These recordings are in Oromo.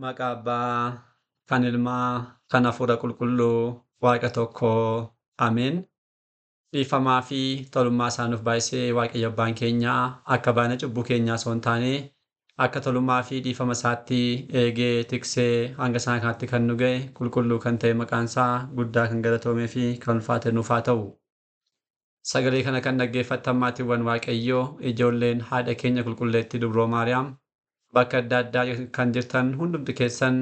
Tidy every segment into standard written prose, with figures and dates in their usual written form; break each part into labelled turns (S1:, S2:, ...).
S1: Maqaa Abbaa, kan Ilmaa, kan Hafuura Qulqulluu, Waaqa tokkoo. Ameen. Dhiifamaa fi tolummaa isaa nuuf baay'isee Waaqayyo Abbaan keenya akka baay'ina cubbuu keenyaa osoo hin taane akka tolummaa fi dhiifama isaatti eegee tiksee hanga isaan kanaatti kan nu ga'e qulqulluu kan ta'e maqaan isaa guddaa kan galatoomee fi kan ulfaate nuuf haa ta'u. Sagalee kana kan dhaggeeffattan maatiiwwan Waaqayyoo ijoolleen haadha keenya qulqulleettii Dubroo Maariyaam bakka adda addaa kan jirtan hundumti keessan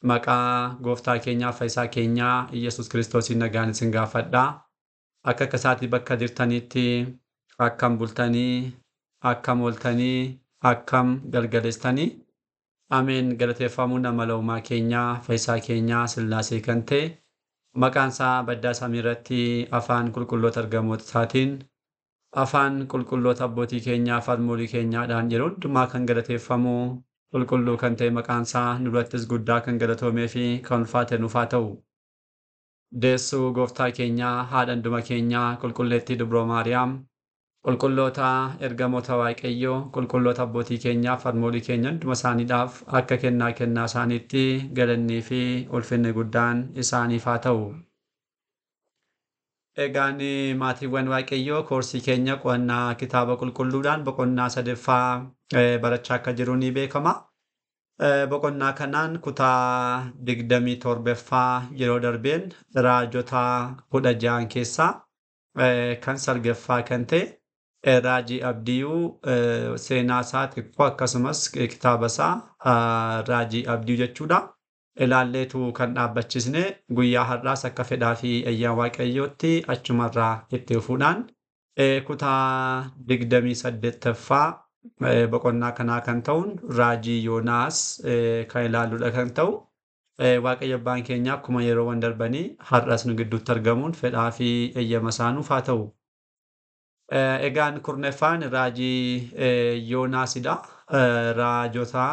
S1: maqaa gooftaa keenyaa fayyisaa keenyaa Iyyasuus Kiristoosiin nagaan isin gaafadhaa. Akka isaatii bakka jirtanitti akkam bultanii, akkam ooltanii, akkam galgaleessitanii. Ameen. Galateeffamuun amala uumaa keenyaa fayyisaa keenyaa Sillaasee kan ta'e maqaan isaa baddaa samii irratti afaan qulqulloota ergamoota isaatiin afaan qulqulloota abbootii keenyaa farmoolii keenyaadhaan yeroo hundumaa kan galateeffamu qulqulluu kan ta'e maqaan isaa nurrattis guddaa kan galatoomee fi kan ulfaate nuuf haa ta'u. Deessuu gooftaa keenyaa haadha hunduma keenyaa qulqulleettii Dubroo Maariyaam qulqulloota ergamoota Waaqayyoo qulqulloota abbootii keenyaa farmoolii keenya hunduma isaaniidhaaf akka kennaa isaaniitti galannii fi ulfinni guddaan isaaniif haa ta'u. Egaan maatiiwwan Waaqayyoo koorsii keenya qo'annaa kitaaba qulqulluudhaan boqonnaa sadaffaa barachaa akka jiru ni beekama. Boqonnaa kanaan kutaa 27ffaa yeroo darbeen raajota 16 keessaa kan salgaffaa kan ta'e raajii abdiyuu seenaa isaa xiqqoo akkasumas kitaaba isaa raajii abdiyuu jechuudha. Ilaalleetu kan dhaabbachiisne guyyaa har'aas akka fedhaa fi ayyaana Waaqayyootti achumarraa itti fufuudhaan kutaa 28ffaa boqonnaa kanaa kan ta'uun raajii Yoonaas kan ilaalluudha kan ta'u. Waaqayyo Abbaan keenya akkuma yeroowwan darbanii har'as nu gidduutti argamuun fedhaa fi eeyyama isaa nuuf haa ta'u. Egaan kurnaffaan raajii Yoonaasidha. Raajota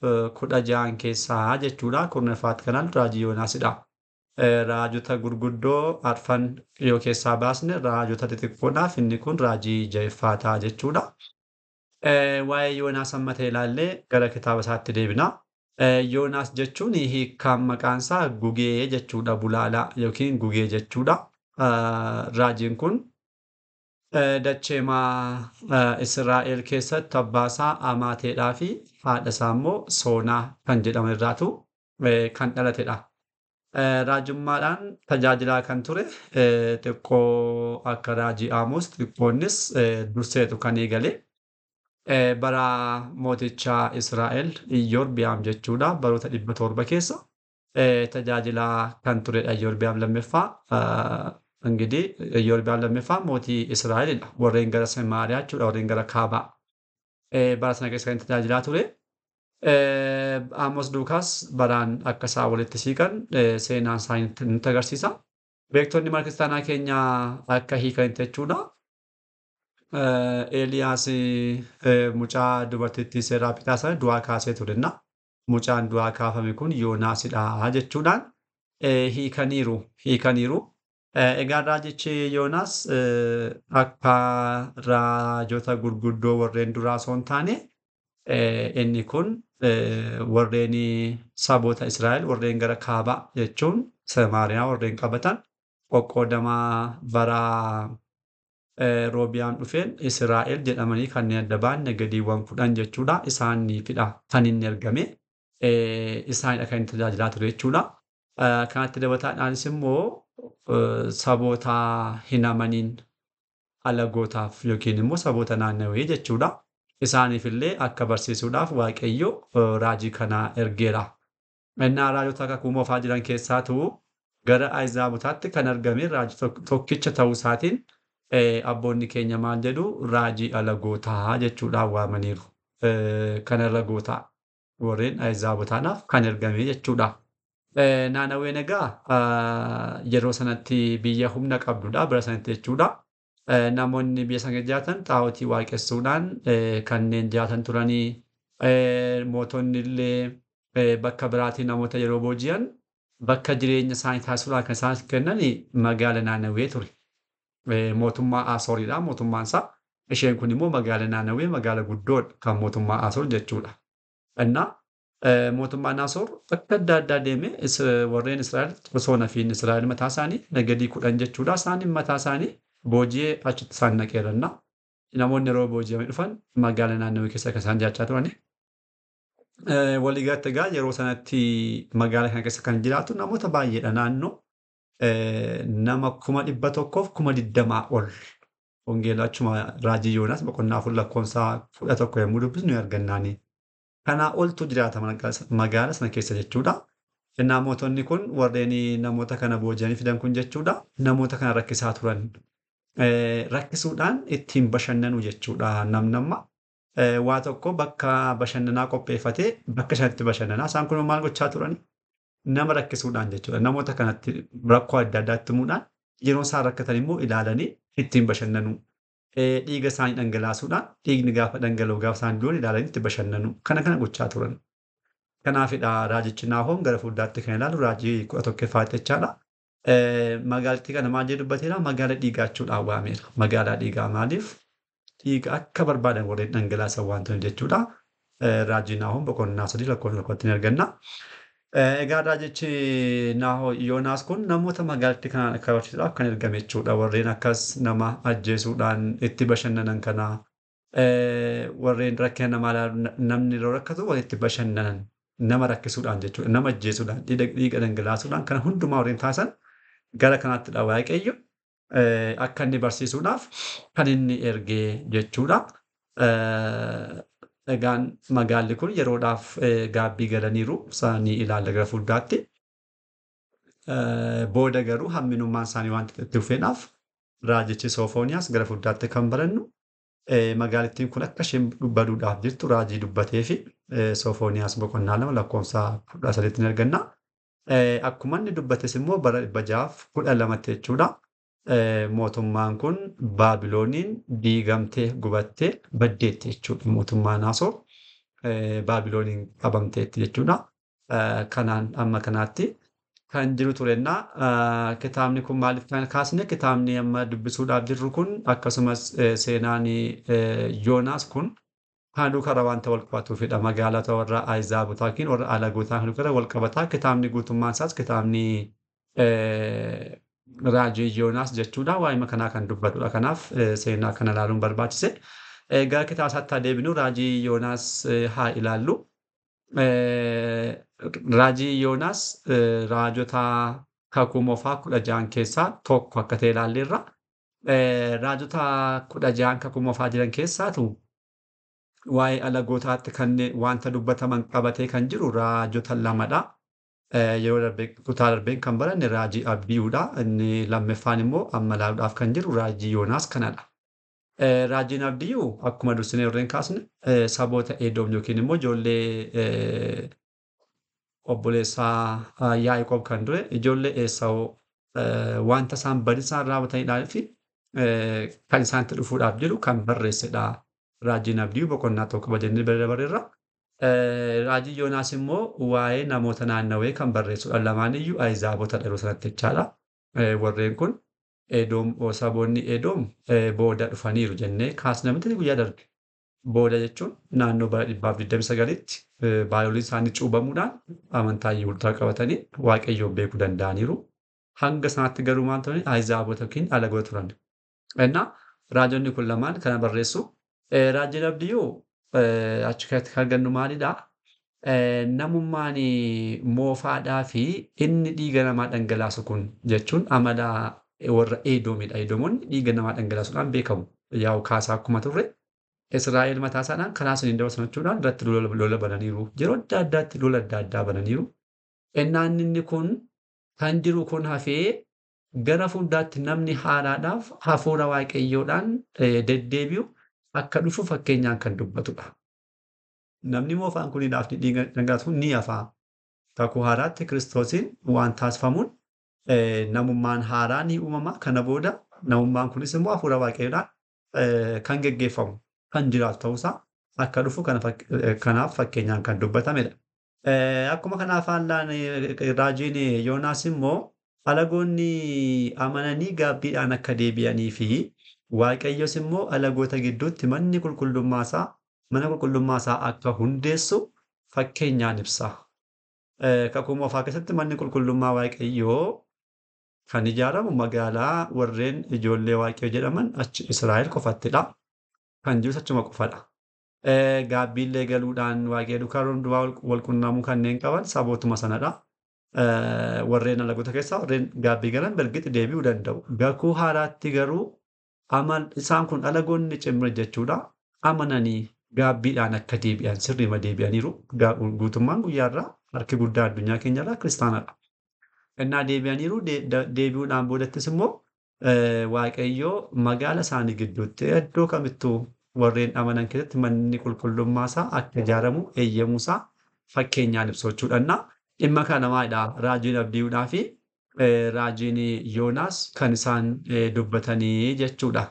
S1: 16 keessaa jechuudha. Kurnaffaatti kanaan raajii Yoonaasidha. Raajota gurguddoo arfan yoo keessaa baasne raajota xixiqqoodhaaf inni kun raajii ja'affaa ta'a jechuudha. Waa'ee Yoonaas amma ta'e ilaallee gara kitaaba isaatti deebina. Yoonaas jechuun hiikkaan maqaan isaa gugee jechuudha. Bulaalaa yookiin gugee jechuudha. Raajiin kun dacheemaa Israa'el keessatti abbaa isaa Amaateedhaa fi haadha isaa immoo Soonaa kan jedhamu irraatu kan dhalatedha. Raajummaadhaan tajaajilaa kan ture xiqqoo akka raajii Aamoos xiqqoonnis durseetu kan eegale. Bara mooticha Israa'el Iyorbiyaam jechuudha. Baroota 700 keessa tajaajilaa kan turedha Iyorbiyaam lammaffaa. Ingidihi Iyorbiyaam lammaffaa mootii Israa'elidha. Warreen gara Samaariyaa jechuudha. Warreen gara kaabaa. Bara sana keessa kan tajaajilaa ture. Aamos Duukaas baraan akka isaa walitti siiqan seenaan isaa nutti agarsiisa. Beektonni mana kiristaanaa keenyaa akka hiikanitti jechuudha. Eeliyaas mucaa dubartittii Seeraaphixaa sana du'aa kaasee turenna. Mucaan du'aa kaafame kun Yoonaasidha jechuudhaan hiikaniiru. Egaan raajichi Yoonaas akka raajota gurguddoo warreen duraa osoo hin taane inni kun warreen saboota Israa'el warreen gara kaabaa jechuun Samaariyaa warreen qabatan qoqqoodamaa bara Roobiyaan dhufeen Israa'el jedhamanii kanneen adda ba'an nagadiiwwan 10 jechuudha. Isaaniifidha kan inni ergame. Isaanidha kan inni tajaajilaa ture jechuudha. Kanatti dabataadhaanis immoo saboota hin amaniin alagootaaf yookiin immoo saboota naannawii jechuudha. Isaaniifillee akka barsiisuudhaaf Waaqayyo raajii kana ergeera. Innaa raajota kakuu moofaa jiran keessaatu gara Ahizaabotaatti kan argame raajii tokkicha ta'uu isaatiin abboonni keenya maal jedhu raajii alagootaa jechuudhaan waamaniiru. Kan alagootaa warreen Ahizaabotaadhaaf kan ergame jechuudha. Naannaween egaa yeroo sanatti biyya humna qabdudha bara sanatti jechuudha. Namoonni biyya sana jiraatan xaa'otii waaqessuudhaan kanneen jiraatan turanii mootonni illee bakka biraatii namoota yeroo booji'an bakka jireenya isaanii taasisuudhaan kan isaan kennan magaala naannawee ture. Mootummaa Asooriidha mootummaan isaa. Isheen kun immoo magaala naannawee magaala guddoodha kan mootummaa Asoor jechuudha. Innaa mootummaan Asoor bakka adda addaa deemee warreen Israa'el osoo nafiin Israa'el mataa isaanii nagadii 10 jechuudha. Isaaniin mataa isaanii booji'ee achitti isaan naqeerannaa. Namoonni yeroo booji'amanii dhufan magaalaa naannawaa keessa akka isaan jiraachaa turani. Waliigalatti egaa yeroo sanatti magaalaa kana keessa kan jiraatu namoota baay'eedha. Naannoo nama 100,000f 20,000 ol. Wangeelaa achuma raajii Yoonaas boqonnaa 4 lakkoofsa 11 yommuu dubbisnu ni argannaani. Kanaa oltu jiraata magaalaa sana keessa jechuudha. Namootonni kun warreen namoota kana booji'anii fidan kun jechuudha. Namoota kana rakkisaa turan. Rakkisuudhaan ittiin bashannanu jechuudha namnamma. Waa tokko bakka bashannanaa qopheeffatee bakka sanatti bashannanaa. Isaan kun maal gochaa turani? Nama rakkisuudhaan jechuudha. Namoota kanatti rakkoo adda addaatti himuudhaan yeroo isaan rakkatan immoo ilaalanii ittiin bashannanu. Dhiiga isaanii dhangalaasuudhaan dhiigni gaafa dhangala'u gaafa isaan du'an ilaalanii itti bashannanu. Kana gochaa turan. Kanaafidha raajichi Naahoom gara fuulduraatti kan ilaalu raajii 11ffaatti jechaadha. Magaalattii kana maal jedhee dubbateera? Magaalaa dhiigaa jechuudhaan waameera. Magaalaa dhiigaa maaliif? Dhiiga akka barbaadan warreen dhangalaasan waan ta'eef jechuudha. Raajii Naahoom boqonnaa 3 lakkoofsa 1tti ni arganna. Egaa raajichi Yoonaas kun namoota magaalattii kanaan akka barsiisuudhaaf kan ergame jechuudha. Warreen akkas nama ajjeesuudhaan itti bashannanan kana warreen rakkina namaa namni yeroo rakkatu walitti bashannanan nama rakkisuudhaan jechuudha. Nama ajjeesuudhaan dhiiga dhangalaasuudhaan kana hundumaa warreen taasisan gara kanaattidha Waaqayyo akka inni barsiisuudhaaf kan inni ergee jechuudha. Egaan magaalli kun yeroodhaaf gaabbii galaniiru isaanii ilaalla gara fuulduraatti. Booda garuu hamminummaan isaanii waan itti dhufeenaaf raajichi Soofooniyaas gara fuulduraatti kan barannu magaalattiin kun akka isheen baduudhaaf jirtu raajii dubbatee fi Soofooniyaas boqonnaa 2 lakkoofsa 13tti ni arganna. Akkuma inni dubbates immoo bara 612 jechuudha. Mootummaan kun Baabilooniin diigamtee gubattee baddeetti jechuudha. Mootummaan Asoor Baabilooniin qabamteetti jechuudha. Kanaan amma kanaatti kan jiru turennaa kitaabni kun maaliif kan kaasne kitaabni amma dubbisuudhaaf jirru kun akkasumas seenaan Yoonaas kun handuu karaa wanta wal qabatuufidha. Magaalota warra Ahizaabotaa yookiin warra alagootaa handuu karaa wal qabataa. Kitaabni guutummaan isaas kitaabni raajii Yoonaas jechuudha. Waa'ima kanaa kan dubbatudha. Kanaaf seenaa kana ilaaluun barbaachise. Gara kitaaba isaatti deebinu raajii Yoonaas haa ilaallu. Raajii Yoonaas raajota kakuu moofaa 16 keessaa tokko akka ta'e ilaalleerra. Raajota 16 kakuu moofaa jiran keessaatu waa'ee alagootaatti kan wanta dubbataman qabatee kan jiru raajota 2dha. Yeroo darbee kutaa darbeen kan baranne raajii Abdiyuudha. Inni lammaffaan immoo amma ilaaluudhaaf kan jiru raajii Yoonaas kanadha. Raajiin Abdiyyuu akkuma dursinee warreen kaasne saboota Edoom yookiin immoo ijoollee obboleessaa Yaaqoob kan ture ijoollee Esaawoo wanta isaan badiisaan raawwataniidhaa fi kan isaanitti dhufuudhaaf jiru kan barreessedha. Raajiin Abdiyyuu boqonnaa 1 jennee dabarreerra. Raajii Yoonaas immoo waa'ee namoota naannawee kan barreessudha. Lamaan iyyuu Ahizaabota yeroo sanatti jechaadha. Warreen kun Edoom saboonni Edoom booda dhufaniiru jennee kaasnee miti guyyaa darbe. Booda jechuun naannoo bara 129tti baay'ooliin isaanii cuubamuudhaan amantaa Yihuudaa qabatanii Waaqayyoon beekuu danda'aniiru. Hanga sanaatti garuu maal turani? Ahizaabota yookiin alagoota turan. Innaa raajonni kun lamaan kana barreessu. Raajiin Abdiyyuu achi keessatti kan argannu maalidhaa? Namummaan moofaadhaa fi inni dhiiga namaa dhangalaasu kun jechuun amala warra Edoomidha. Edoomoonni dhiiga namaa dhangalaasuudhaan beekamu. Yaa'u kaasaa akkuma turre Israa'el mataa isaadhaan karaa saniin dabarsan jechuudhaan irratti lola bananiiru. Yeroo adda addaatti lola adda addaa bananiiru. Innaan inni kun kan jiru kun hafee gara fuulduraatti namni haaraadhaaf hafuura Waaqayyoodhaan deddeebi'u akka dhufu fakkeenyaan kan dubbatudha. Namni moofaan kuniidhaaf dhiiga dhangalaasu ni hafa. Kakuu haaraatti Kiristoosiin waan taasifamuun namummaan haaraa ni uumama. Kana booda namummaan kunis immoo hafuura Waaqayyoodhaan kan geggeeffamu kan jiraatu ta'uusaa akka dhufu kanaaf fakkeenyaan kan dubbatamedha. Akkuma kanaaf haallaan raajiin Yoonaas immoo alagoonni amananii gaabbiidhaan akka deebi'anii fi Waaqayyos immoo alagoota gidduutti mana qulqullummaa isaa akka hundeessu fakkeenyaan ibsa. Kakuu moofaa keessatti manni qulqullummaa Waaqayyoo kan ijaaramu magaalaa warreen ijoollee Waaqayyoo jedhaman achi Israa'el qofattidha. Kan jirus achuma qofadha. Gaabbiillee galuudhaan Waaqayyo duukaa hundumaa wal qunnamuu kanneen qaban sabootuma sanadha. Warreen alagoota keessaa warreen gaabbii galan bergiti deebi'uu danda'u. Kakuu haaraatti garuu isaan kun alagoonni cimri jechuudha. Amananii gaabbiidhaan akka deebi'an sirriima deebi'aniiru. Guutummaan guyyaarraa harki guddaa addunyaa keenyarraa kiristaanadha. Innaa deebi'aniiru deebi'uudhaan boodattis immoo Waaqayyoo magaala isaanii gidduutti iddoo kamittuu warreen amanan keessatti manni qulqullummaa isaa akka ijaaramu eeyyamuusaa fakkeenyaan ibsu jechuudha. Dhimma kana maalidha? Raajiin Abdii'uudhaa fi raajiin Yoonaas kan isaan dubbatanii jechuudha.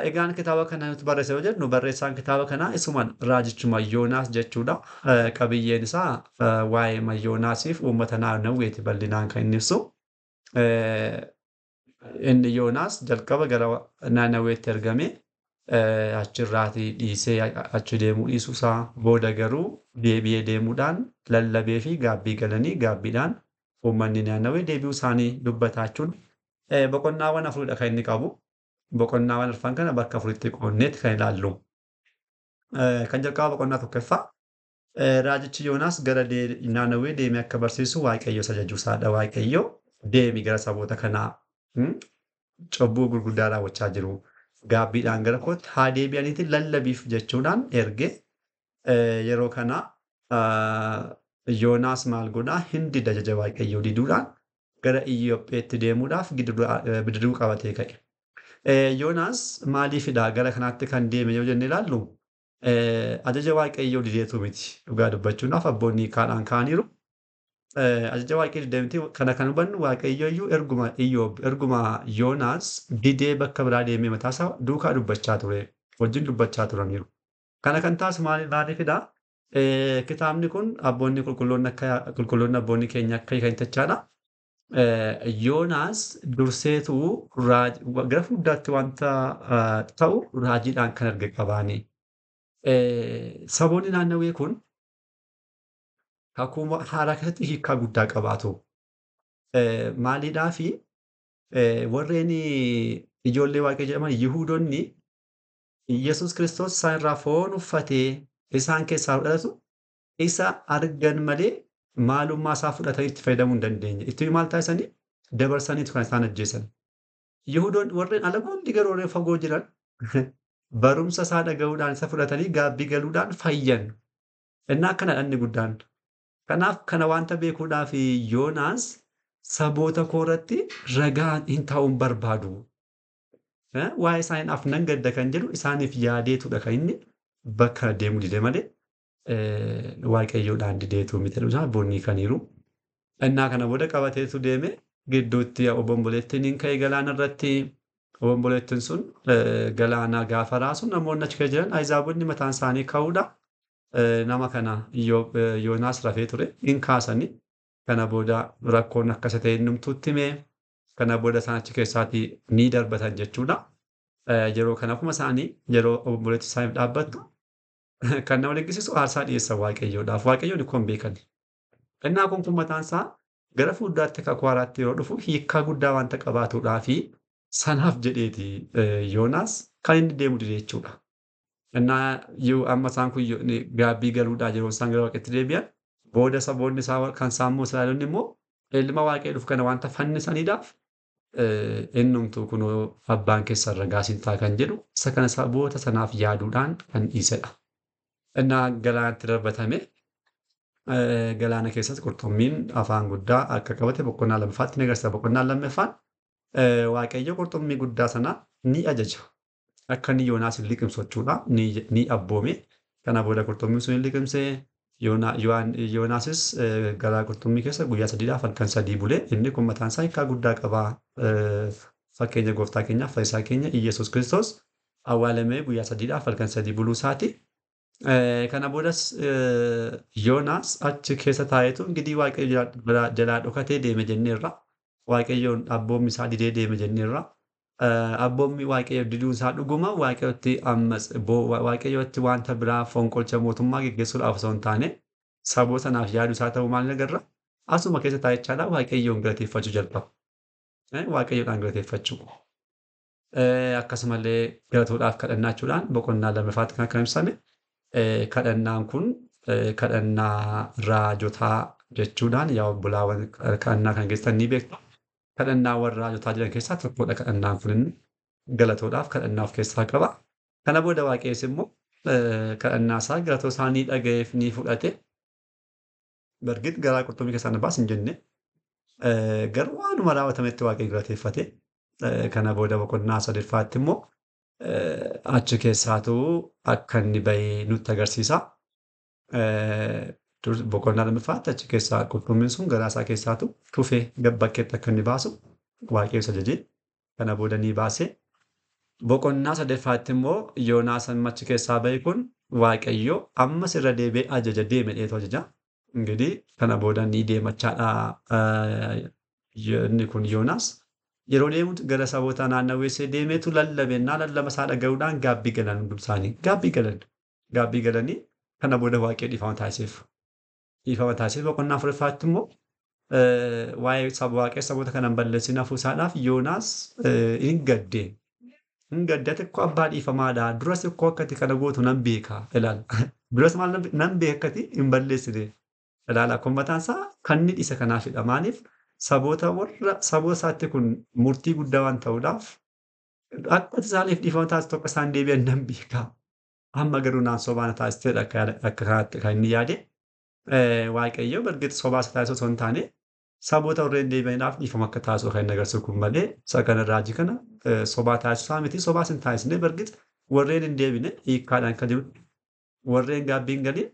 S1: Egaan kitaaba kana nuti barreesse yoo jennu barreessaan kitaaba kanaa isuman raajichuma Yoonaas jechuudha. Qabiyyeen isaa waa'ee Yoonaasiif uummata naannaweeti bal'inaan kan inni ibsu. Inni Yoonaas jalqaba gara naannaweetti ergame achirraatii dhiisee achi deemuu dhiisuusaa booda garuu deebi'ee deemuudhaan lallabee fi gaabbii galanii gaabbiidhaan uummanni naannawee deebi'uu isaanii dubbataa jechuun boqonnaawwan afuridha kan inni qabu. Boqonnaawwan arfan kana bakka afuritti qoonneeti kan ilaallu. Kan jalqaba boqonnaa tokkoffaa raajichi Yoonaas gara naannawee deemee akka barsiisu Waaqayyo isa ajajuusaadha. Waaqayyo deemi gara saboota kanaa cubbuu gurguddaa raawwachaa jiru. Gaabbiidhaan gara kootti haa deebi'aniitiin lallabiif jechuudhaan erge yeroo kana Yoonaas maal godhaa hindi ajaja Waaqayyoo diduudhaan gara Iyyoopheetti deemuudhaaf bidiruu qabatee ka'e. Yoonaas maaliifidha gara kanaatti kan deeme yoo jenne ilaallu ajaja Waaqayyoo dideetu miti. Dhugaa dubbachuudhaaf abboonni kaadhaan kaaniiru. Ajaja Waaqayyoo didee miti. Kana kan hubannu Waaqayyooyyuu erguma Yoonaas didee bakka biraa deemee mataasaa duukaa dubbachaa ture. Wajjin dubbachaa turaniiru. Kana kan taasisu maaliifidha? Kitaabni kun abboonni qulqulloonni abboonni keenya akka hiikanitachaadha. Yoonaas durseetu gara fuuldaatti wanta ta'u raajiidhaan kan erge qabaani. Saboonni naannawee kun kakuu haaraa keessatti hiikaa guddaa qabaatu. Maaliidhaafi warreen ijoollee Waaqayyoo jedhaman Yihuudoonni Yesuus Kiristoos isaan irraa foon uffatee isaan keessaa dhalatu isa argan malee maalummaa isaa fudhatanii itti fayyadamuu hin dandeenye. Itti maal taasisanii dabarsaniitu kan isaan ajjeesan. Yihuudoonni warreen alagoonni garuu warreen fagoo jiran barumsa isaa dhaga'uudhaan isa fudhatanii gaabbii galuudhaan fayyan. Innaa akkanadha inni guddaan. Kanaaf kana wanta beekuudhaaf Yoonaas saboota koorratti ragaa hin ta'uun barbaadu. Waa'ee isaaniidhaaf nan gadda kan jedhu isaaniif yaadeetudha kan inni bakka deemuu dide malee Waaqayyoodhaan dideetu miti jedhu abboonni kaniiru. Innaa kana booda qabateetu deeme gidduutti obomboleettiin hin ka'e galaana irratti. Obomboleettiin sun galaana gaafa raasu namoonni achi keessa jiran Ahizaabonni mataan isaanii ka'uudha. Nama kana Yoonaas rafee ture hin kaasanii. Kana booda rakkoon akkasa ta'e innumtuutti himee. Kana booda isaan achi keessaatii ni darbatan jechuudha. Yeroo kana akkuma isaanii yeroo obomboleettiin isaaniif dhaabbattu kan nama dinqisiisu aarsaa dhiyeessan Waaqayyoodhaaf. Waaqayyoon akkuma beekan. Innaa kun mataan isaa gara fuulduraatti kakuu haaraatti yeroo dhufu hiikkaa guddaa wanta qabaatuudhaa fi sanaaf jedheeti Yoonaas kan inni deemu dide jechuudha. Innaa amma isaan kun gaabbii galuudhaa yeroo isaan gara Waaqatti deebi'an booda saboonni isaa kan saammoo Israa'eloonni immoo ilma Waaqayyoo dhufu kana wanta fannisaniidhaaf innumtuu kunoo abbaan keessan ragaa siin ta'a kan jedhu isa kana saboota sanaaf yaaduudhaan kan dhiisedha. Innaa galaanatti darbatame galaana keessatti qurxummiin afaan guddaa akka qabate boqonnaa lammaffaatti ni agarsiisa. Boqonnaan lammaffaan Waaqayyo qurxummii guddaa sana ni ajaja. Akka inni Yoonaas hin liqimsu jechuudha. Ni abboome. Kana booda qurxummiin sun hin liqimsee Yoonaasis garaa qurxummii keessa guyyaa sadiidhaaf halkan sadii bulee inni kun mataan isaa hiikaa guddaa qabaa. Fakkeenya gooftaa keenyaaf fayyisaa keenya Iyyasuus Kiristoos awwaalamee guyyaa sadiidhaaf halkan sadii buluu isaati. Kana boodas Yoonaas achi keessa taa'eetu ingirii Waaqayyo jalaa dhokatee deeme jenneerra. Waaqayyoon abboommi isaa didee deeme jenneerra. abboommii waaqayyo diduun isaa dhuguma waaqayyotti ammas waaqayyotti wanta biraa fonqolcha mootummaa geggeessuudhaaf osoo hin taane saboota sanaaf yaaduu isaa ta'uu maal agarra? Asuma keessa taa'echaadhaa waaqayyoon galateeffachuu jalqaba. Waaqayyoodhaan galateeffachuu. Akkasumallee galatuudhaaf kadhannaachuudhaan boqonnaa lammaffaatti kan akka ibsame kadhannaan kun kadhannaa raajotaa jechuudhaan yaa obbolaawwan kadhannaa kana keessatti ni beektu. Kadhannaawwan raajotaa jiran keessaa tokkodha kadhannaan kun inni galatuudhaaf kadhannaa of keessaa qaba. Kana booda waaqayyos immoo kadhannaa isaa galatoo isaa ni dhaga'eef ni fudhate. Bargit garaa qurxummii keessaa na baas hin jenne garuu waanuma raawwatametti waaqayyo galateeffate. Kana booda boqonnaa sadaffaatti immoo achi keessaatu akka inni bahee nutti agarsiisa. Boqonnaa lammaffaatti achi keessaa qurxummiin sun garaa isaa keessaatu tufee bakkeetti akka inni baasu waaqayyo ajajee kana booda ni baase. Boqonnaa sadaffaatti immoo Yoonaas achi keessaa bahe kun waaqayyo ammas irra deebi'ee ajaja deeme dheetu ajaja. Ingidiህ kana booda ni deemachaadha inni kun Yoonaas. Yeroo deemutu gara saboota naannawweessee deemeetu lallabennaa lallaba isaa dhaga'uudhaan gaabbii galan hundumsaanii. Gaabbii galanii kana booda waaqayyo dhiifama taasiseef. Dhiifama taasiseef boqonnaa afuraffaatti immoo waa'ee waaqayyo saboota kana hin balleessin hafuusaadhaaf Yoonaas hin gaddee. Hin gaddate akkoo abbaa dhiifamaadha. Duras akkoo akkati kana gootu nan beeka. Ilaala. Duras maal nan beeka akkati hin balleessine. Ilaala. Akkuma mataan isaa kan inni dhiise kanaafidha. Maaliif? Saboota isaatti kun murtii guddaa waan ta'uudhaaf akka isaaniif dhiifama taasisu akka isaan deebi'an nan beeka. Amma garuu naan sobaan taasiseedha akka kanaatti kan inni yaade. Waaqayyo bargatti sobaa isa taasisu osoo hin taane saboota warreen deebi'aniidhaaf dhiifama akka taasisu kan inni agarsiisu kun malee isa kana raajii kana sobaa taasisaa miti sobaas hin taasisne bargatti warreen hin deebine hiikkaadhaan kan jiru warreen gaabbii hin galin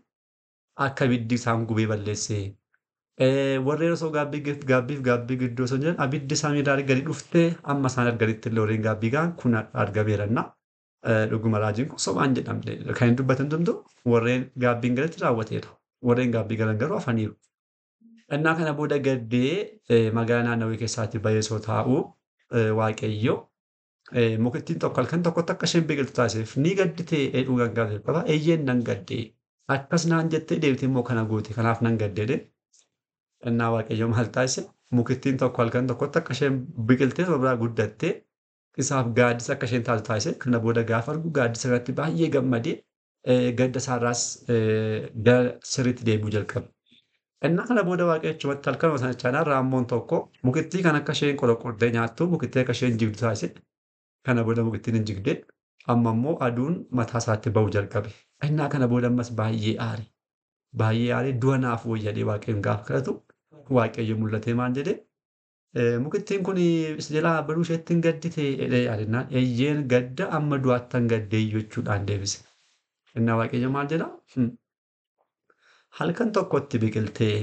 S1: akka ibiddi isaan gubee balleessee. Warreen osoo gaabbii gidduu osoo jiran abiddi samiirraa gadi dhuftee amma isaan arganitti illee warreen gaabbii ga'an kun argameerannaa. Dhuguma raajiin kun sobaan jedhamte kan hin dubbatan hundumtuu warreen gaabbiin galatti raawwateera. Warreen gaabbii galan garuu hafaniiru. Innaa kana booda gaddee magaalaa naannawaa keessaatti bahee osoo taa'u waaqayyo mukittiin tokko halkan tokkotti akka isheen biqiltu taasiseef ni gadditee dheedhuu gangaafate qaba. Eeyyeen nan gaddee akkas naan jettee deebitee immoo kana goote kanaaf nan gaddee. Innaa waaqayyo maal taasise mukittiin tokko halkan tokkotti akka isheen biqiltee biraa guddattee isaaf gaaddisa akka isheen taatu taasise. Kana booda gaafa argu gaaddisa irratti baay'ee gammadee gadda isaarraas sirriitti deebi'uu jalqabe. Innaa kana booda waaqayyochumatti halkanuma sanachaadhaan raammoon tokko mukittii kan akka isheen qodoqordee nyaattu mukittii akka isheen jigdu taasise. Kana booda mukittiin hin jigdee amma immoo aduun mataa isaatti ba'uu jalqabe. Innaa kana booda ammas baay'ee aare. Baay'ee aaree du'a naaf wayyaadee waaqayyoon gaafa kadhatu waaqayyo mul'atee maal jedhee mukittiin kun jalaa baduu isheetti hin gaddite yaadannaan eeyyeen gadda amma du'aatti hin gaddee jechuudhaan deebise. Innaa waaqayyo maal jedhaa halkan tokkotti biqiltee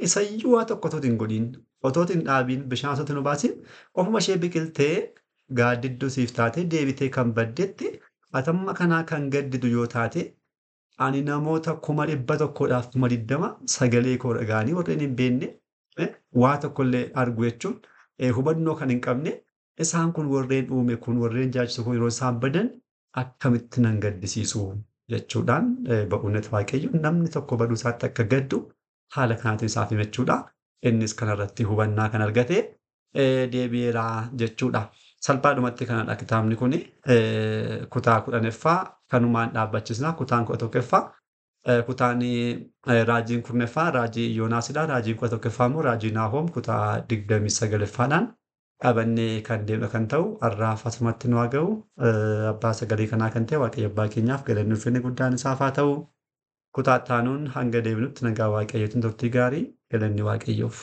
S1: isayyuu waa tokko otoo hin godhin otoo hin dhaabiin bishaan osoo hin obaasin ofuma ishee biqiltee gaaddidduu siif taate deebitee kan baddetti atamma kanaa kan gaddidu yoo taate ani namoota 100,000 sagalee koo dhaga'anii warreen hin beekne waa tokkollee argu jechuun hubannoo kan hin qabne isaan kun warreen uume kun warreen jaajisu kun yeroo isaan badan akkamitti nan gaddisiisu jechuudhaan ba'uunet waaqayyo namni tokko baduu isaatti akka gaddu haala kanaatiin isaaf himachuudha. Innis kanarratti hubannaa kan argate deebi'eeraa jechuudha. Salphaadhumatti kanadha kitaabni kun kutaa 10ffaa kanumaan dhaabbachiisna kutaan 11ffaa kutaan raajiin 10ffaa raajii Yoonaasidha raajiin 11ffaa immoo raajii Naahoom kutaa 29ffaadhaan qabannee kan deemna kan ta'u har'aaf asumatti nu haa ga'u abbaa sagalee kanaa kan ta'e waaqayyo abbaa keenyaaf galanni ulfinni guddaan isaaf haa ta'u kutaa itti aanuun hanga deebinutti nagaa waaqayyootiin turtii gaarii galanni waaqayyoof.